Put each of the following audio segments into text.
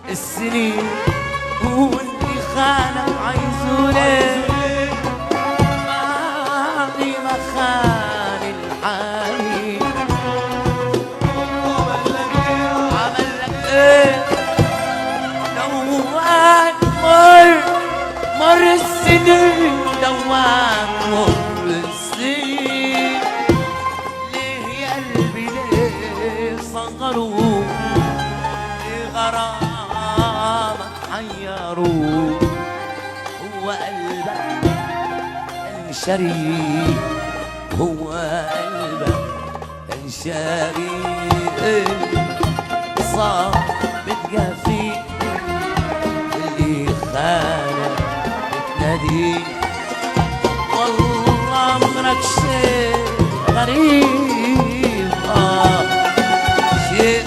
السنين واللي خانك عايزه ليه بعد ما خان الحنين عمل لك ايه دوان مر السنين دوان مر السنين ليه يا قلبي ليه صغروا غرامك حيروا هو قلبك انشري هو قلبك انشري صار بتجافي اللي خانك بتنادي والله امرك شيء غريب شيء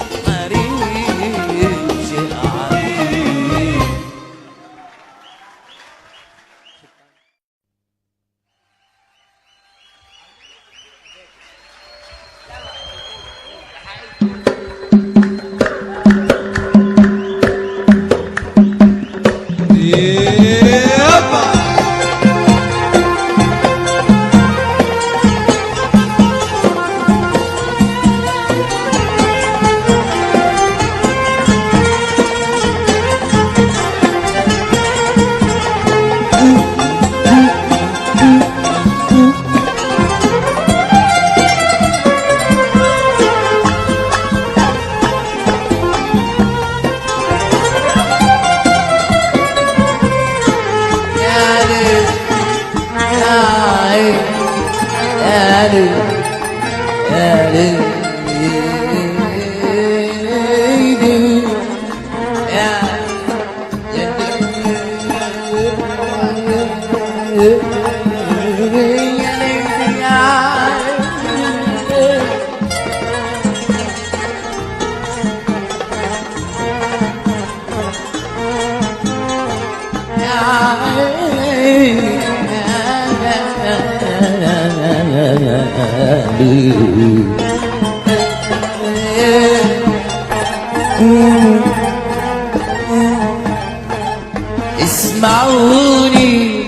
اسمعوني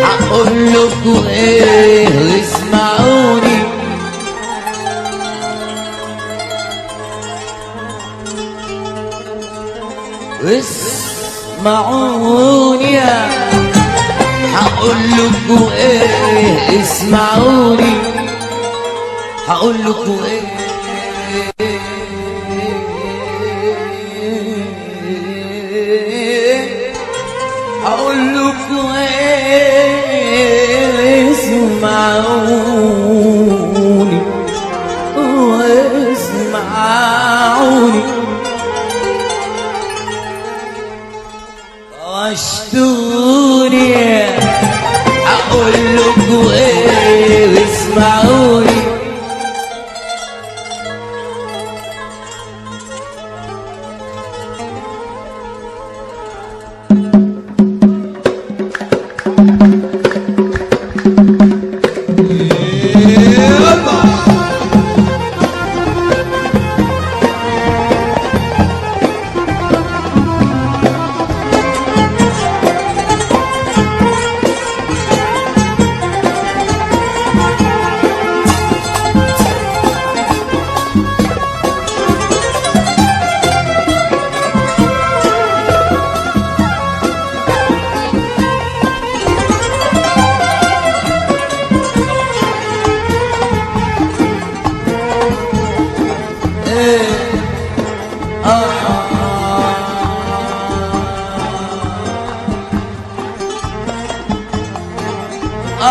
هقول لكم ايه اسمعوني اسمعوني هقول لكم ايه اسمعوني هقول لكم ايه هقول لكم ايه اسمعوني واسمعوني واشتوني هقول لكم ايه اسمعوني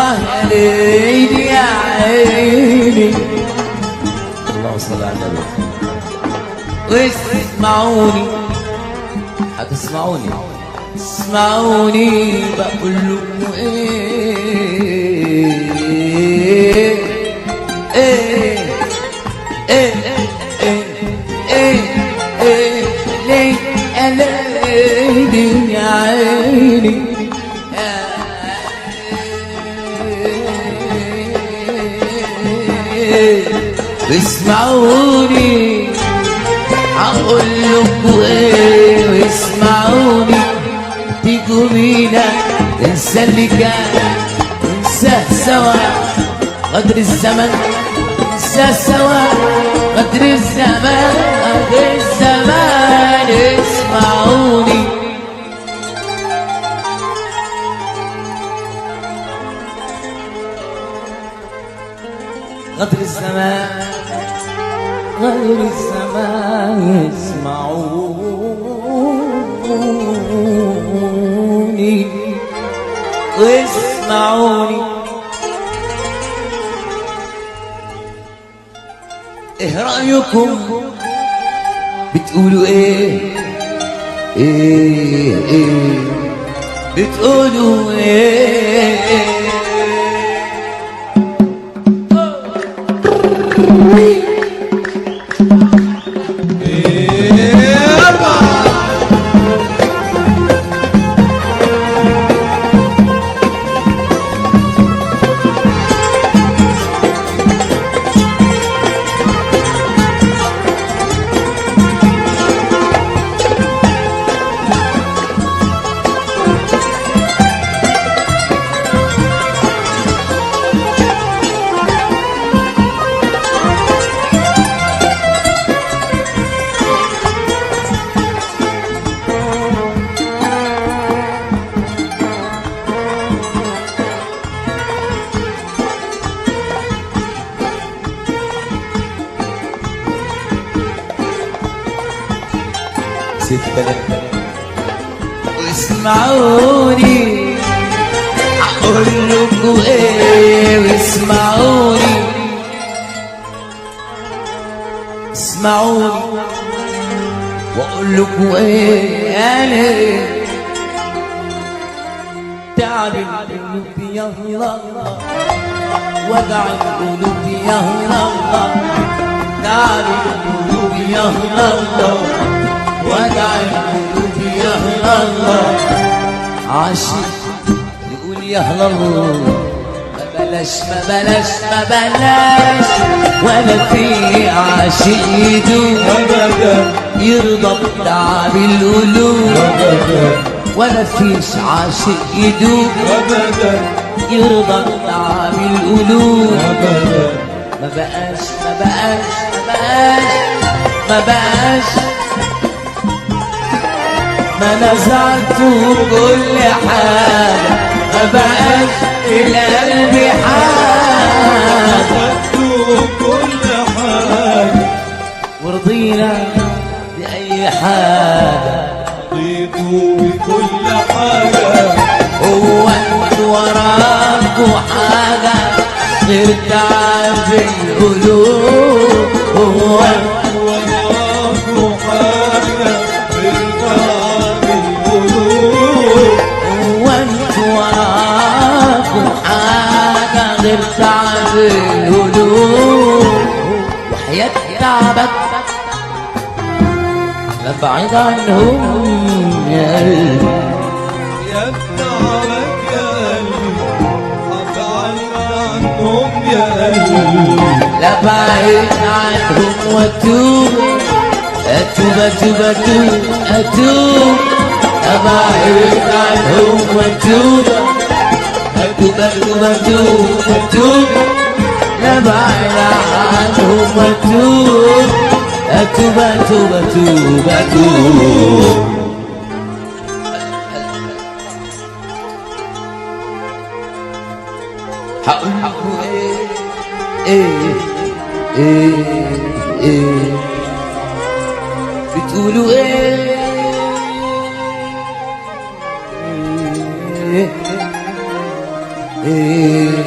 يا ليلي يا عيني. اللهم صل على النبي. واسمعوني، هتسمعوني، اسمعوني بقول لكم ايه ايه ايه ايه ايه ايه ليه يا ليلي يا عيني. اسمعوني هقول لكم ايه، واسمعوني تيجوا بينا ننسى اللي كان، ننساه سوا قدر الزمن، ننساه سوا قدر الزمان، قدر الزمان. اسمعوني قدر الزمان، قدر الزمان. اسمعوني واسمعوني. ايه رأيكم بتقولوا ايه ايه ايه بتقولوا ايه واسمعوني اقول لكم ايه، واسمعوني اسمعوني واقول لكم ايه. انا تعب القلوب يا الله، وجع القلوب يا الله، تعب القلوب يا الله، وجع القلوب يا الله. عاشق يقول يا الله ما بلاش ما بلاش ما بلاش، ولا في عاشق يدوم يرضى بتعب القلوب، ولا فيش عاشق يدوم يرضى بتعب القلوب. ما بقاش ما بقاش ما بقاش ما بقاش ما نزعته كل حاجة، ما بقاش القلب حاجة، كل حاجة ورضينا بأي حاجة، رضيته بكل حاجة. هو انتوا وراكوا حاجة غير تعب القلوب؟ هو انتوا وراكوا حاجة غير تعب القلوب؟ هو انتوا وراكوا حاجة غير تعب القلوب؟ وحياة تعبك لا بعيد عنهم يا قلبي، يا تعبك يا قلبي ابعد عنهم يا قلبي، لا بعيد عنهم واتوب اتوب اتوب اتوب اتوب، لا بعيد عنهم واتوب اتوب اتوب اتوب اتوب، لا بعيد عنهم واتوب اتوب اتوب اتوب اتوب. هقول لكم ايه ايه ايه بتقولوا ايه ايه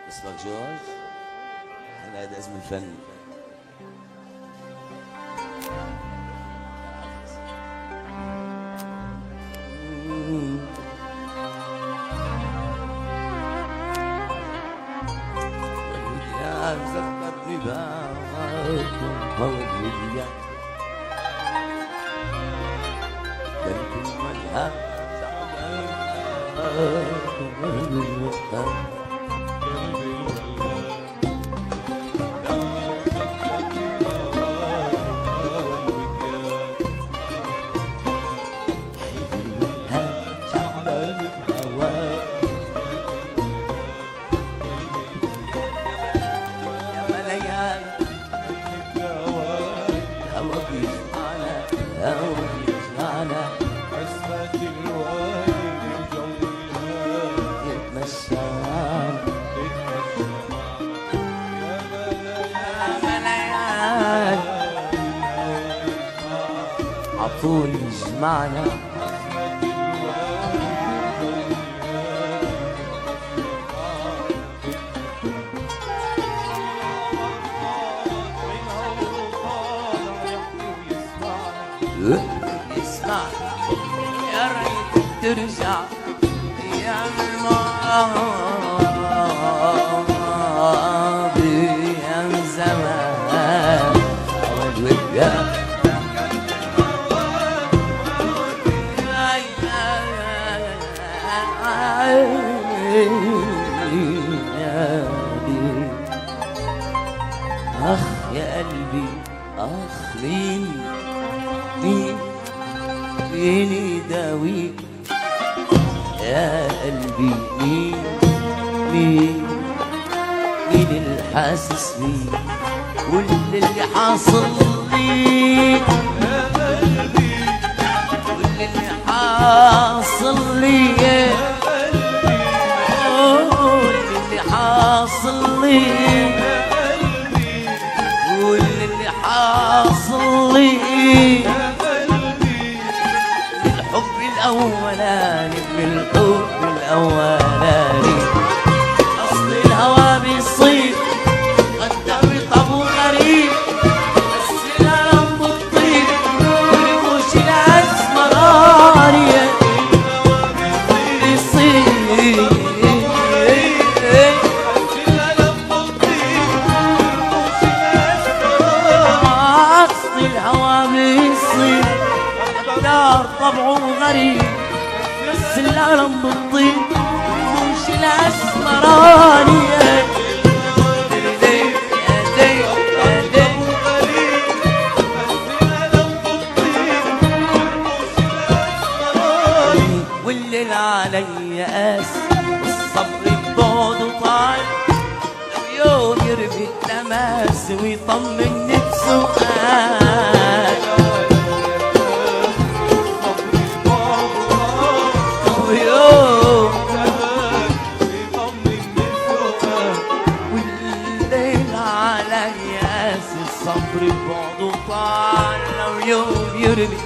اسمك جورج؟ هذا اسم الفن. ذكرني باكم فوضيا بنتم ملها عطول يجمعنا اسمع يا ريت ترجع يا الماضي يا زمان والوجع أخ يا قلبي أخ مين يداويك يا قلبي مين الحاسس بيك واللي حاصل ليك يا قلبي واللي حاصل ليك يا قلبي واللي حاصل ليك يا قلبي واللي حاصل ليك يا قلبي الحب الأولاني بالحب الأولاني أصل الهوى بيصيب قدر طبو غريب بس الألم بتطيب والرموش الأسمراني بيصيب أصل الهوى بيصيب قدر طبعه غريب بس الألم بتطيب والرموش الأسمراني والليل علي قاس والصبر ببعده طال لو يوم يرمي التماس ويطمني بسؤال ويوم والليل علي قاس الصبر ببعده طال لو يوم يرمي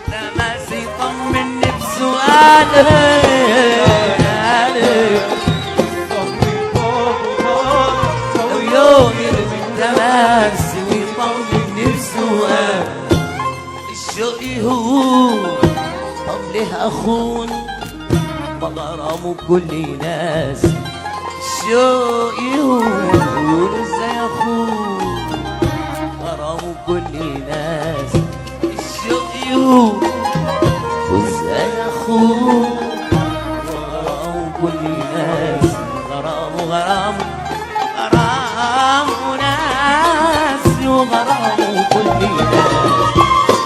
التماس يطمني بسؤال لو يوم يرمي التماس ويطمني بسؤال الشوق يهون طب ليه اخون بغرامه كل ناس الشوق يهون ازاي اخون غرامه كل ناس الشوق يهون وازاي اخون غرامه كل ناس غرامه ناس وغرامه كل ناس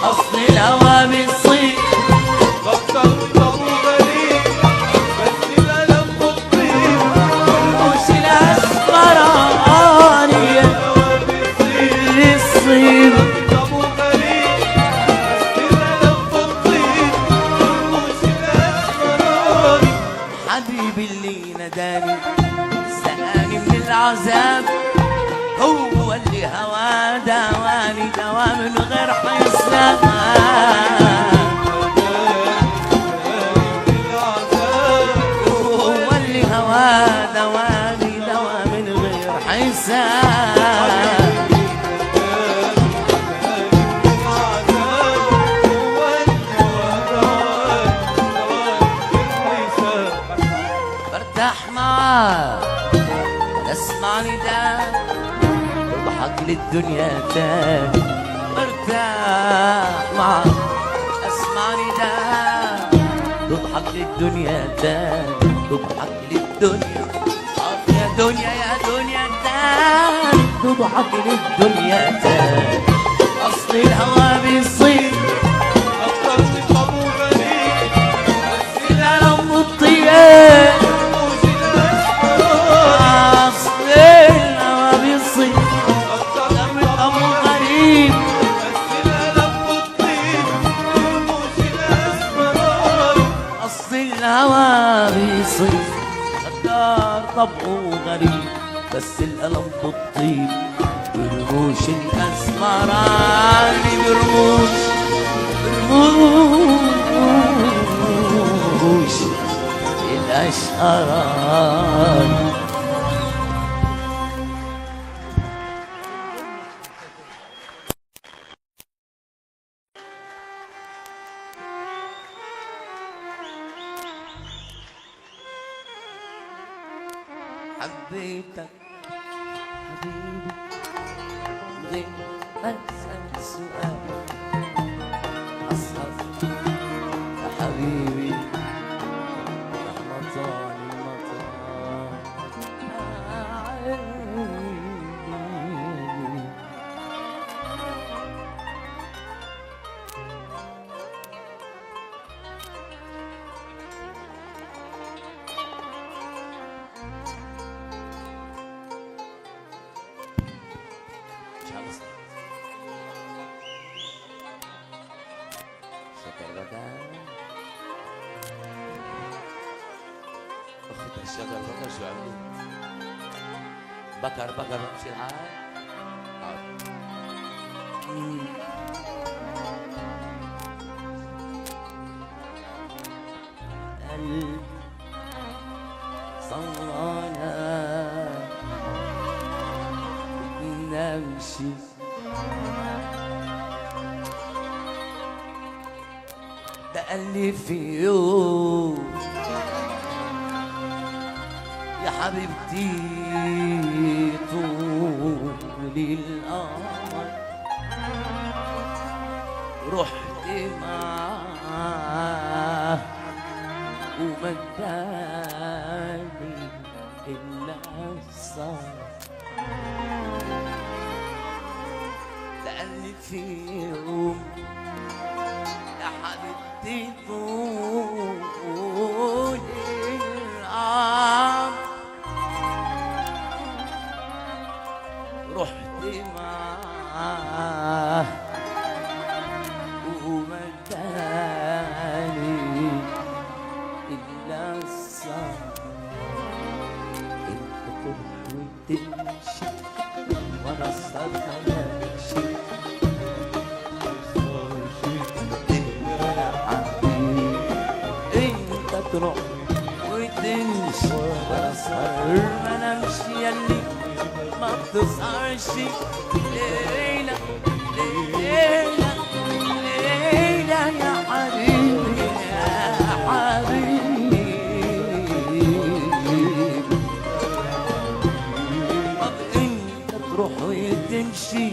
اصل الهوى بيصيب بطل طبو غريب بس الألم بتطيب والرموش الأسمراني بيصيب طبو غريب بس الألم بتطيب والرموش الأسمراني حبيبي اللي ناداني سقاني من العذاب هو اللي هواه دواني دوا من غير حساب حساب. برتاح معاك اسمع نداء بضحك للدنيا تاني. برتاح معاك اسمع نداء بضحك للدنيا تاني. بضحك للدنيا يا دنيا يا دنيا تاني. بضحك للدنيا تاني. اصل الهوى بيصير اكتر من طابو غريب بس الالم والطياب. اصل الهوى بيصير اكتر من من ابو غريب. بس الالم والطيب رموش الاسمرار. اصل الهوى بيصير غدار طبعه غريب. بس الالم بالطيب برموش الاسمران. برموش الاشقران. حبيتك حبيبي غير أسأل سؤال. أصحى يا حبيبي مهما طال المطار. شكر لك أخذ الشجر بكر. شو عملت؟ بكر بمشي الحال. قلب صوانا نمشي ده قال لي في يوم يا حبيبتي طول القمر رحت معاه ومداني إلا الصار. ده قال لي في يوم يا حبيبتي طول القمر رحت معاه ومداني إلا الصار. انت تروح وتمشي وانا الصرخة نمشي. انت تروح وتمشي وانا الصرخة ما نمشي. ياللي ما بتسهرش ليلة ليلة ليلة يا حبيبي يا حبيبي. طب انت تروح وتمشي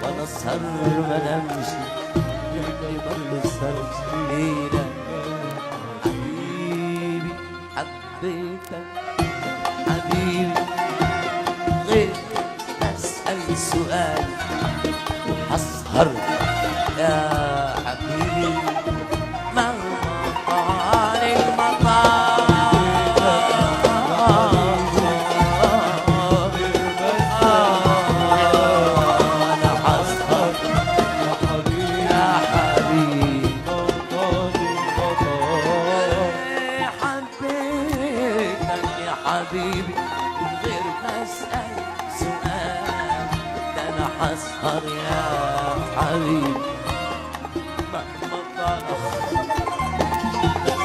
وانا اسهر ما نمشي. ياللي ما بتسهرش ليلة حبيبي. حبيتك حبيبي غير أسأل سؤال وحسهر يا حبيبي مهما طال المطار. أنا حسهر يا حبيبي. حبيتك يا حبيبي غير ما اسال سؤال. ده انا حسهر يا حبيبي مهما طال.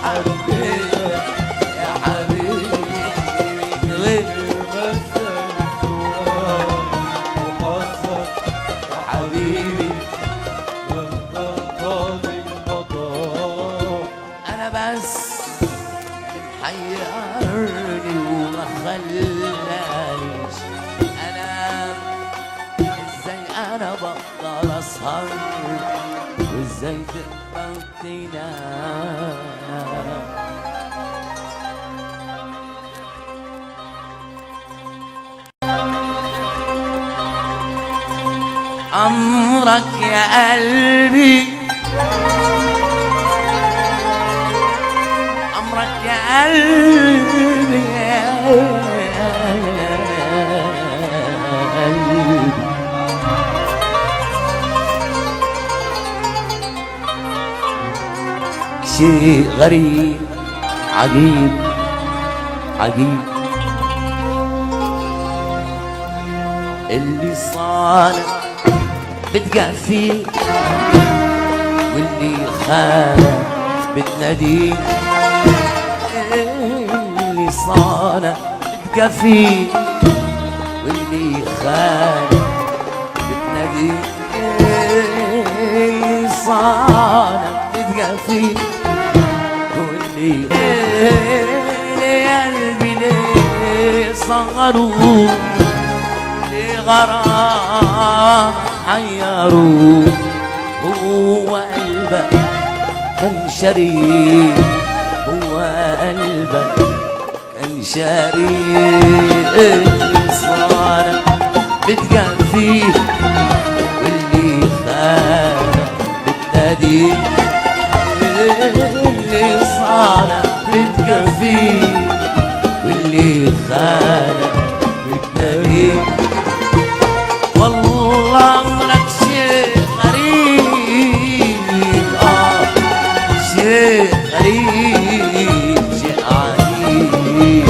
حبيتك يا حبيبي غير ما اسال زي تقبلتنا أمرك يا قلبي أمرك يا قلبي يا قلبي شيء غريب عجيب عجيب اللي صانع بتقفيه واللي خانق بتناديه اللي صانع بتقفيه واللي خانق بتناديه اللي صانع بتقفيه واللي قلبي ليه صغروه غرام حيروه هو قلبك كان شريك هو قلبك كان شريك صار بتقفيه واللي خانق بتناديه اللي صار بتقفيه واللي خانق بتناديه والله أمرك شيء غريب شيء غريب شيء عجيب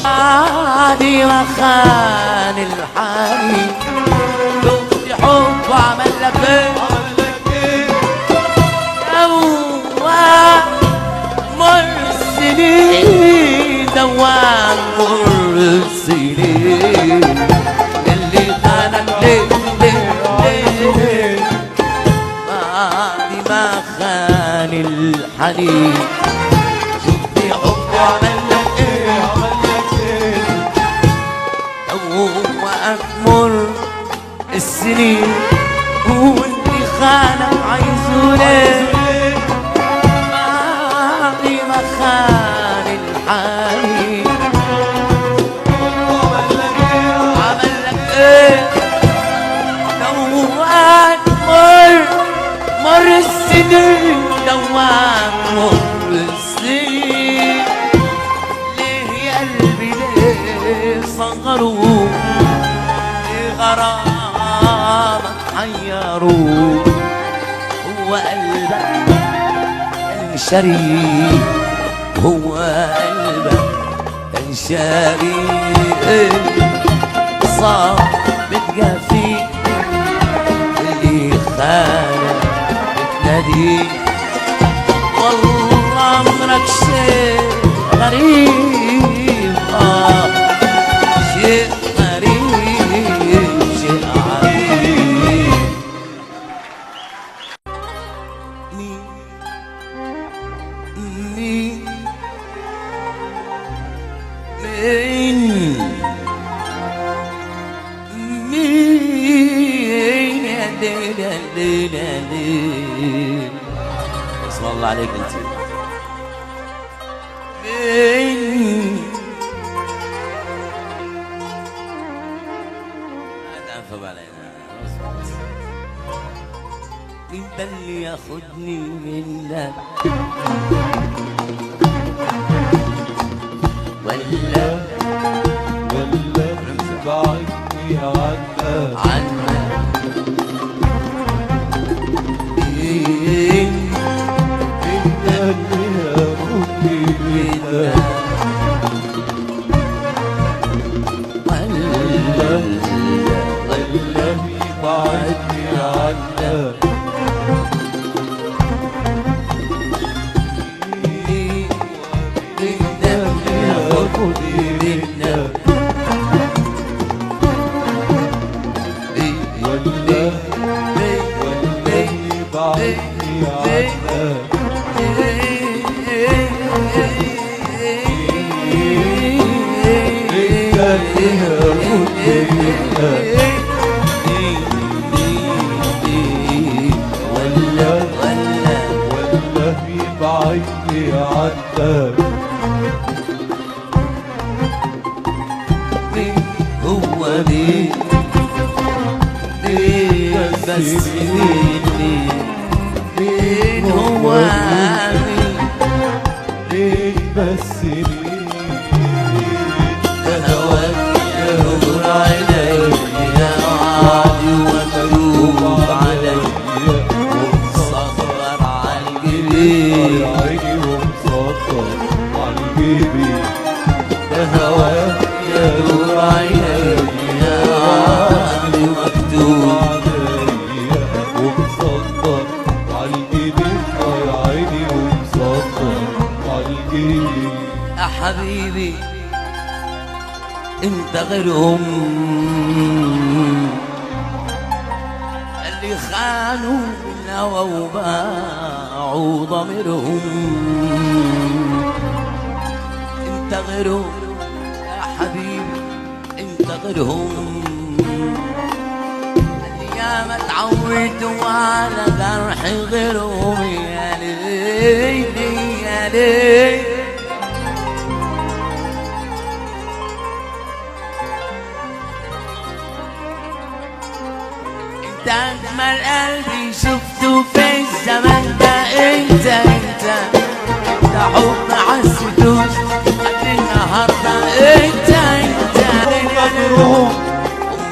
عادي وخان الحالي شفت حب وعمل لك ايه دوام مر السنين دوام مر السنين اللي خانك ليه ليه بعد ما خان الحنين شفت حب وعمل لك ايه وأكمل السنين هو اللي خانك عايزه ليه بعد ما خان الحنين عمل لك ايه دوام مر السنين دوام مر السنين ليه يا قلبي ليه صغروه غرامك حيروه هو قلبك كان شريك هو قلبك كان شريك صار بتقفيه اللي خانك بتناديه والله أمرك شيء غريب شيء اسم الله عليك انت. من تعفف علينا انت اللي ياخدني منك ولا بعدني عنك انت اللي ياخدني منك ولا بعدني عنك هو مين بس مين هو ليه بس مين هواك يدور علي عادي ومكتوب علي ومصغر على الجبين عيني ومسطر على الجبين هواك يدور علي عادي ومكتوب ومسطر على الجبين يا عيني ومسطر على الجبين يا حبيبي انت غيرهم اللي خانوا الهوى وباعوا ضميرهم انت غيرهم يا حبيبي انت غيرهم اللي ياما اتعودوا على جرح غيرهم يا ليل يا ليل انت اجمل قلبي شفته في الزمن ده انت حب عالسدوس قبل النهارده انت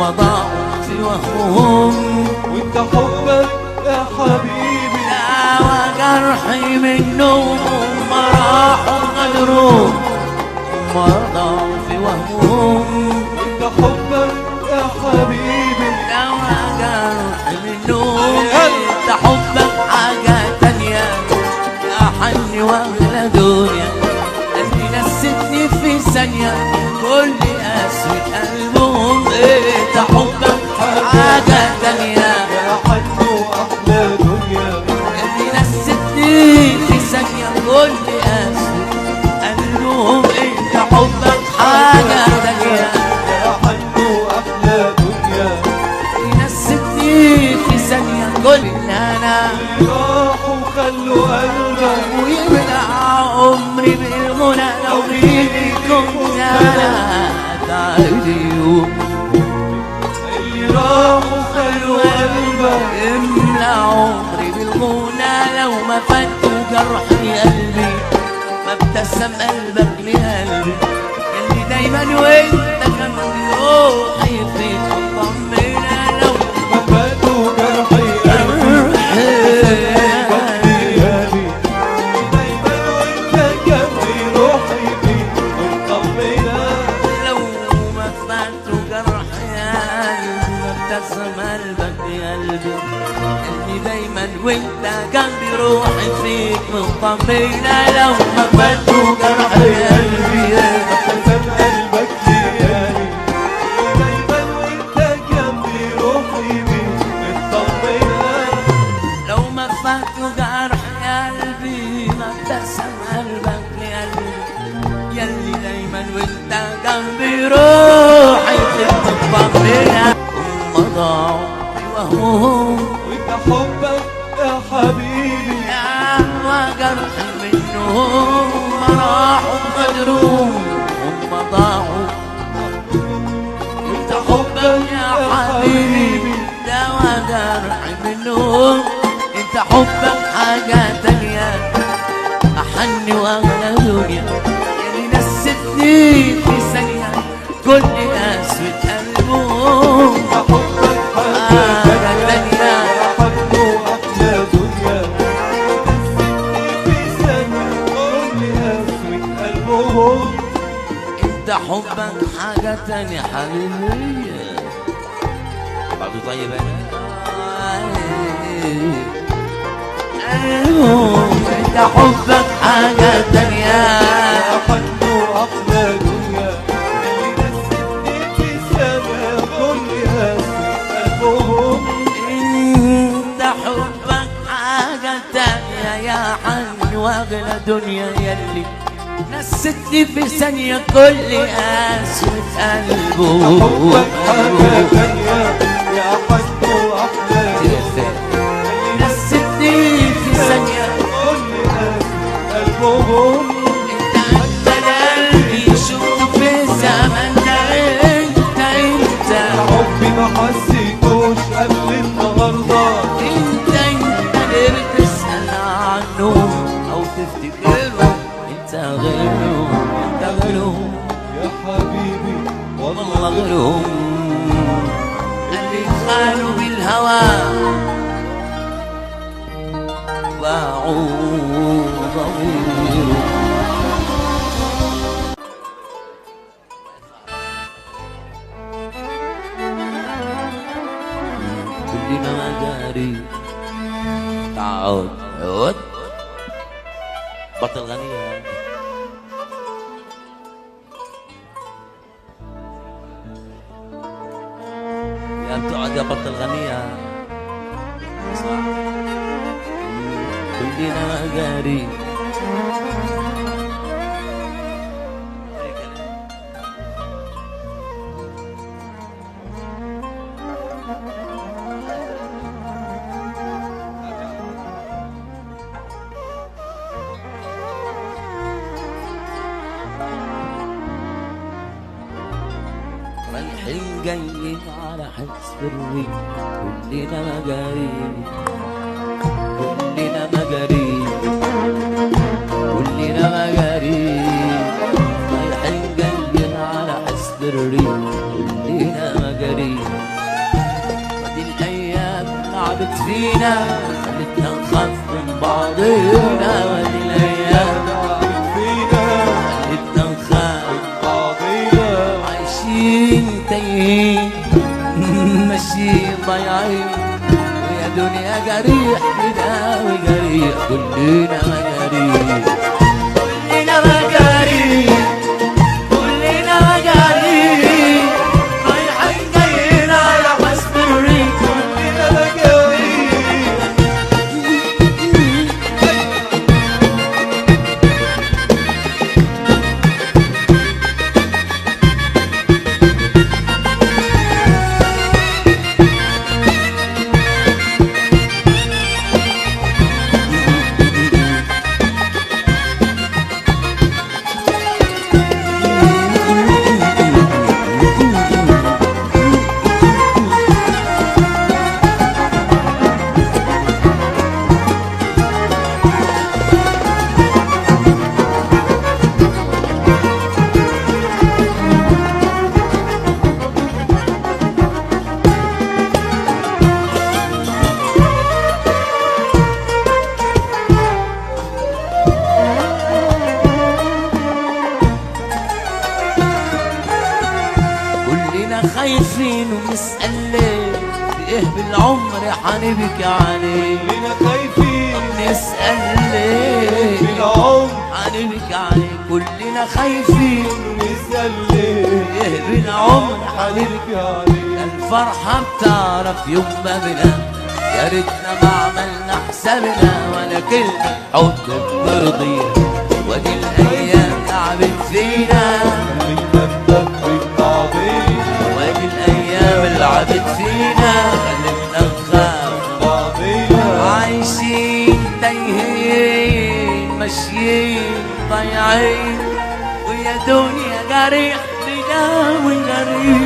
هم ضاعوا في وهمهم وانت حبك يا حبيبي لا وجرحي منهم هم راحوا غدروا هم ضاعوا في وهمهم وانت حبك يا حبيبي لو جرحي منهم انت حبك حاجة تانية يا حني واغلى دنيا قلبي نستني في ثانية كل قسوة قلبهم انت حبك حاجة تانية يا حن واحلى دنيا قلبي نستني في ثانية كل قسوة قلبهم انت حبك حاجة تانية يا حن واحلى دنيا نستني في ثانية كل انا راحوا خلوا قلبك ويمنع عمري بالغنى لو بيدي كنت انا تعالي اللي راحوا خلوا قلبك املى عمري بالغنى لو ما فاتوا جرحي قلبي ما ابتسم قلبك لقلبي يلي دايما وانت جنبي روحي فيك مطمنة لو ما فاتوا جرحي وانت جنبي روحي فيك مطمنة لو ما فاتوا جرحي قلبي ابتسم قلبك ليالي دايما وانت جنبي روحي بيك مطمنة لو ما فاتوا جرحي قلبي ما ابتسم قلبك لقلبي يلي دايما وانت جنبي روحي فيك مطمنة هم ضاعوا في وهمهم وانت حبك يا حبيبي يا خسروا هم ضاعوا. انت حبك يا حبيبي دوا جرح منهم. انت حبك حاجة تانية أحن وأغلى دنيا اللي نستني في ثانية كل قسوة قلبهم. انت حبك حاجة تانية أحن وأحلى دنيا في ثانية كل قسوة قلبهم. انت حبك حاجة تانية حبيبي. بعده طيب انت حبك حاجة تانية أحن وأحلى دنيا اللي نستني في ثانية كل قسوة قلبهم. انت حبك حاجة تانية يا حن واغلى دنيا يلي نستني في ثانية كل قسوة قلبه. حبك حاجة تانية يا أحن وأحلى دنيا نستني في ثانية كل قسوة قلبهم. انت قلبي شوف الزمن ده انت حبي ما حسيتوش قبل النهارده. انت اللي بتسأل عنه او تفتكره. انت غيرهم انت غيرهم يا حبيبي والله غيرهم. اللي خانوا بالهوى باعوا ضميره. كلنا مجاري. تعود عود بطل غنية. يا بتقعد يا بطل غنية. اسمع كلنا مجاري. رايحين جايين على حسب الريح. كلنا مجاري كلنا مجاري كلنا مجاري. رايحين جايين على حسب الريح. كلنا مجاري. ودي الأيام لعبت فينا خلتنا نخاف من بعضينا. ودي الأيام لعبت فينا خلتنا نخاف بعضينا. عايشين تايهين ماشيين ضايعين ويا دنيا جريح بداوي جريح. كلنا مجاريح كلنا مجاريح كلنا مجاريح. رايحين جايين على حسب الريح. كلنا مجاري. خايفين ونسأل ليه في ايه بالعمر حنبكي عليه. كلنا خايفين نسأل ليه بالعمر حنبكي عليه. كلنا خايفين نسأل ليه ايه بالعمر حنبكي. حنبكي عليه. الفرحة بتعرف يوم ما بنا يا ريتنا ما عملنا حسابنا ولا كلمة حب بترضينا. ودي الأيام لعبت فينا خلينا نبكي بعضينا. ودي الأيام لعبت فينا خلتنا نخاف بعضينا. عايشين تايهين ماشيين ضايعين يا دنيا جريح بلا وغريب